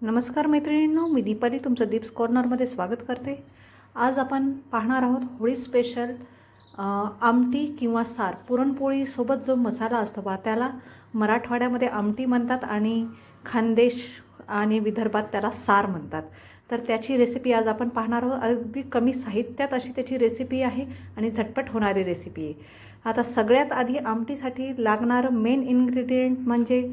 नमस्कार मैत्रिणींनो, मी दीपाली तुमचं दीप्स कॉर्नरमध्ये स्वागत करते। आज आपण पाहणार आहोत होळी स्पेशल आमटी किंवा सार। पुरणपोळीसोबत जो मसाला असतो बा त्याला मराठवाड्यामध्ये आमटी म्हणतात आणि खानदेश आणि विदर्भात त्याला सार म्हणतात। तर त्याची रेसिपी आज आपण पाहणार आहोत। अगदी कमी साहित्यात अशी त्याची रेसिपी आहे आणि झटपट होणारी रेसिपी आहे। आता सगळ्यात आधी आमटीसाठी लागणारं मेन इन्ग्रेडियंट म्हणजे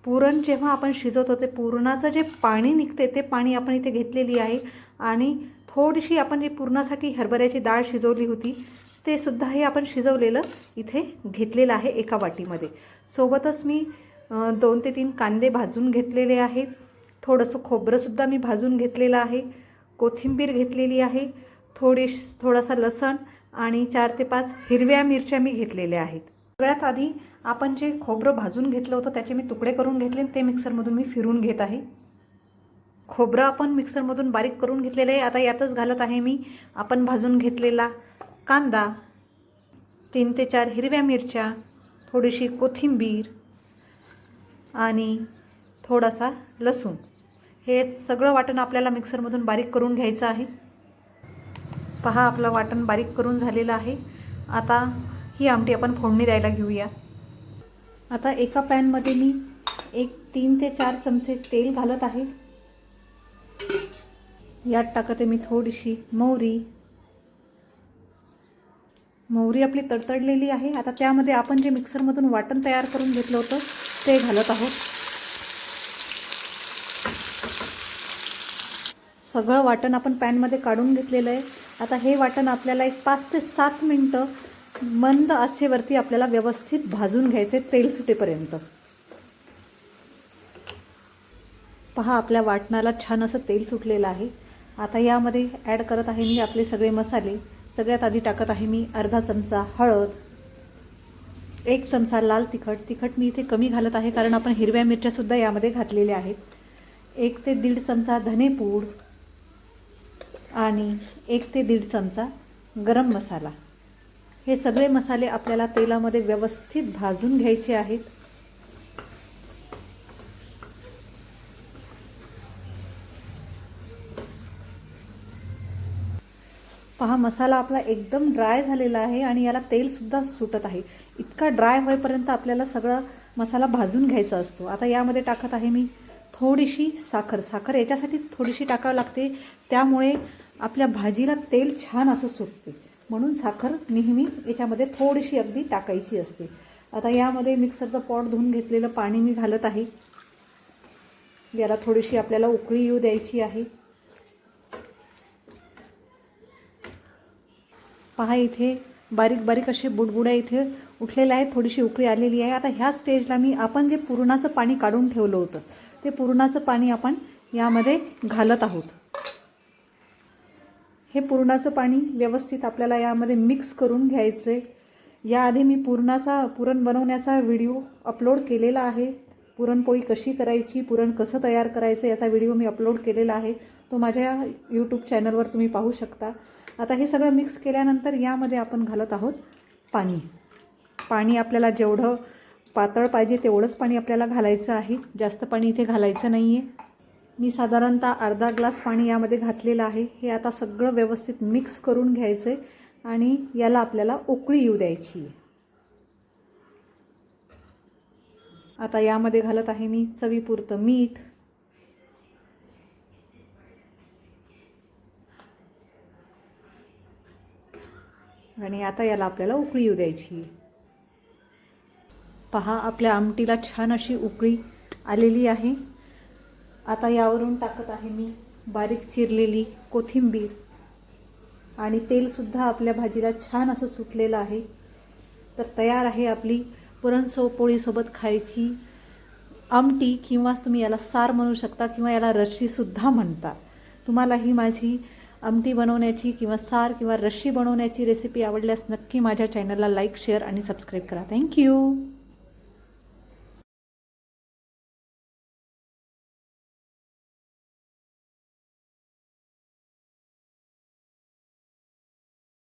पुरण। जेव्हा आपण शिजवतो ते पुरणाचं जे पाणी निघते ते पाणी आपण इथे घेतलेली आहे आणि थोडीशी आपण जी पुरणासाठी हरभऱ्याची डाळ शिजवली होती ते सुद्धा हे आपण शिजवलेलं इथे घेतलेलं आहे एका वाटीमध्ये। सोबतच मी 2 ते 3 कांदे भाजून घेतलेले आहेत, थोडंसं खोबरंसुद्धा मी भाजून घेतलेलं आहे, कोथिंबीर घेतलेली आहे, थोडासा लसण आणि 4 ते 5 हिरव्या मिरच्या मी घेतलेल्या आहेत। सगळ्यात आधी आपण जे खोबरं भाजून घेतलं होतं त्याचे मी तुकडे करून घेतले, ते मिक्सरमधून मी फिरून घेत आहे। खोबरं आपण मिक्सरमधून बारीक करून घेतलेलं आहे। आता यातच घालत आहे मी आपण भाजून घेतलेला कांदा, 3 ते 4 हिरव्या मिरच्या, थोडीशी कोथिंबीर आणि थोडासा लसूण। हे सगळं वाटण आपल्याला मिक्सरमधून बारीक करून घ्यायचं आहे। पहा, आपलं वाटण बारीक करून झालेलं आहे। आता ही आमटी आपण फोडणी द्यायला घेऊया। आता एका पॅनमध्ये मी 3 ते 4 चमचे तेल घालत आहे। यात टाकते मी थोडीशी मोहरी आपली तडतडलेली आहे। आता त्यामध्ये आपण जे मिक्सरमधून वाटण तयार करून घेतलं होतं ते घालत आहोत। सगळं वाटण आपण पॅनमध्ये काढून घेतलेलं आहे। आता हे वाटण आपल्याला एक 5 ते 7 मिनिटं मंद आचेवरती आपल्याला व्यवस्थित भाजून घ्यायचे तेल सुटेपर्यंत। पहा, आपल्या वाटणाला छान असं तेल सुटलेलं आहे। आता यामध्ये ॲड करत आहे मी आपले सगळे मसाले। सगळ्यात आधी टाकत आहे मी अर्धा चमचा हळद, 1 चमचा लाल तिखट मी इथे कमी घालत आहे कारण आपण हिरव्या मिरच्यासुद्धा यामध्ये घातलेल्या आहेत, 1 ते 1.5 चमचा धनेपूड आणि 1 ते 1.5 चमचा गरम मसाला। हे सगळे मसाले आपल्याला तेलामध्ये व्यवस्थित भाजून घ्यायचे आहेत। पहा, मसाला आपला एकदम ड्राय झालेला आहे आणि याला तेलसुद्धा सुटत आहे। इतका ड्राय होईपर्यंत आपल्याला सगळा मसाला भाजून घ्यायचा असतो। आता यामध्ये टाकत आहे मी थोडीशी साखर याच्यासाठी थोडीशी टाकावं लागते, त्यामुळे आपल्या भाजीला तेल छान असं सुटते, म्हणून साखर नेहमी याच्यामध्ये थोडीशी अगदी टाकायची असते। आता यामध्ये मिक्सरचं पॉट धुवून घेतलेलं पाणी मी घालत आहे। याला थोडीशी आपल्याला उकळी येऊ द्यायची आहे। पहा, इथे बारीक असे बुडबुड्या इथे उठलेल्या आहेत, थोडीशी उकळी आलेली आहे। आता ह्या स्टेजला मी आपण जे पुरणाचं पाणी काढून ठेवलं होतं ते पुरणाचं पाणी आपण यामध्ये घालत आहोत। हे पुरणाचं पाणी व्यवस्थित आपल्याला यामध्ये मिक्स करून घ्यायचं आहे। याआधी मी पुरण बनवण्याचा व्हिडिओ अपलोड केलेला आहे। पुरणपोळी कशी करायची, पुरण कसं तयार करायचं याचा व्हिडिओ मी अपलोड केलेला आहे, तो माझ्या यूट्यूब चॅनलवर तुम्ही पाहू शकता। आता हे सगळं मिक्स केल्यानंतर यामध्ये आपण घालत आहोत पाणी आपल्याला जेवढं पातळ पाहिजे तेवढंच पाणी आपल्याला घालायचं आहे, जास्त पाणी इथे घालायचं नाही आहे। मी साधारणतः अर्धा ग्लास पाणी यामध्ये घातलेलं आहे। हे आता सगळं व्यवस्थित मिक्स करून घ्यायचं आहे आणि याला आपल्याला उकळी येऊ द्यायची आहे। आता यामध्ये घालत आहे मी चवीपुरतं मीठ आणि आता याला आपल्याला उकळी येऊ द्यायची। पहा, आपल्या आमटीला छान अशी उकळी आलेली आहे। आता यावरून टाकत आहे मी बारीक चिरलेली कोथिंबीर आणि तेलसुद्धा आपल्या भाजीला छान असं सुटलेलं आहे। तर तयार आहे आपली पुरणपोळीसोबत खायची आमटी, किंवा तुम्ही याला सार म्हणू शकता किंवा याला रस्सीसुद्धा म्हणता। तुम्हाला ही माझी आमटी बनवण्याची किंवा सार किंवा रस्सी बनवण्याची रेसिपी आवडल्यास नक्की माझ्या चॅनलला लाईक, शेअर आणि सबस्क्राईब करा। थँक्यू।